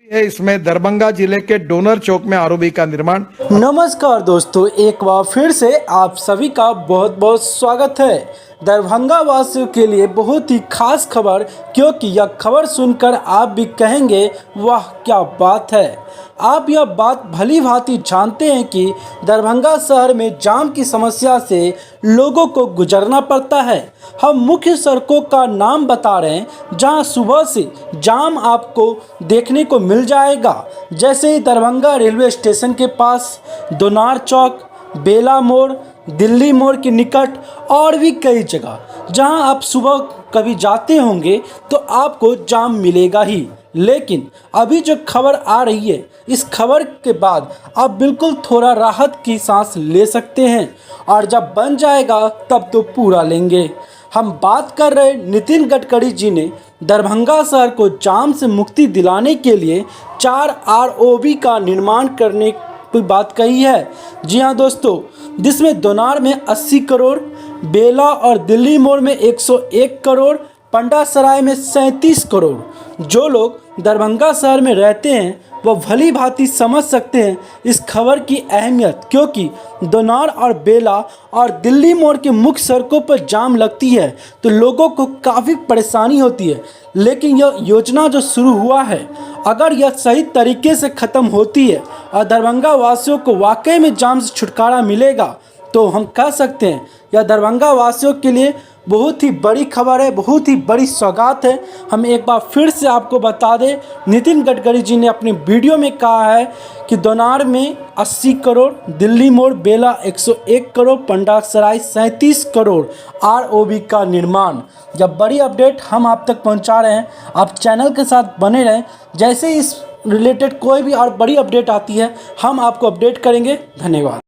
है इसमें दरभंगा जिले के डोनर चौक में आरओबी का निर्माण। नमस्कार दोस्तों, एक बार फिर से आप सभी का बहुत बहुत स्वागत है। दरभंगा वासियों के लिए बहुत ही खास खबर, क्योंकि यह खबर सुनकर आप भी कहेंगे वाह क्या बात है। आप यह बात भली भांति जानते हैं कि दरभंगा शहर में जाम की समस्या से लोगों को गुजरना पड़ता है। हम मुख्य सड़कों का नाम बता रहे हैं जहां सुबह से जाम आपको देखने को मिल जाएगा, जैसे ही दरभंगा रेलवे स्टेशन के पास, दोनार चौक, बेला मोड़, दिल्ली मोड़ के निकट और भी कई जगह जहां आप सुबह कभी जाते होंगे तो आपको जाम मिलेगा ही। लेकिन अभी जो खबर आ रही है, इस खबर के बाद आप बिल्कुल थोड़ा राहत की सांस ले सकते हैं, और जब बन जाएगा तब तो पूरा लेंगे। हम बात कर रहे नितिन गडकरी जी ने दरभंगा शहर को जाम से मुक्ति दिलाने के लिए 4 आरओबी का निर्माण करने की बात कही है। जी हाँ दोस्तों, जिसमें दोनार में 80 करोड़, बेला और दिल्ली मोड़ में 101 करोड़, पंडासराय में 37 करोड़। जो लोग दरभंगा शहर में रहते हैं वह भली भांति समझ सकते हैं इस खबर की अहमियत, क्योंकि दोनार और बेला और दिल्ली मोड़ के मुख्य सड़कों पर जाम लगती है तो लोगों को काफ़ी परेशानी होती है। लेकिन यह योजना जो शुरू हुआ है, अगर यह सही तरीके से ख़त्म होती है और दरभंगा वासियों को वाकई में जाम से छुटकारा मिलेगा, तो हम कह सकते हैं यह दरभंगा वासियों के लिए बहुत ही बड़ी खबर है, बहुत ही बड़ी सौगात है। हम एक बार फिर से आपको बता दें, नितिन गडकरी जी ने अपने वीडियो में कहा है कि दोनार में 80 करोड़, दिल्ली मोड़ बेला 101 करोड़, पंडासराय 37 करोड़ आरओबी का निर्माण। जब बड़ी अपडेट हम आप तक पहुंचा रहे हैं, आप चैनल के साथ बने रहें। जैसे इस रिलेटेड कोई भी और बड़ी अपडेट आती है हम आपको अपडेट करेंगे। धन्यवाद।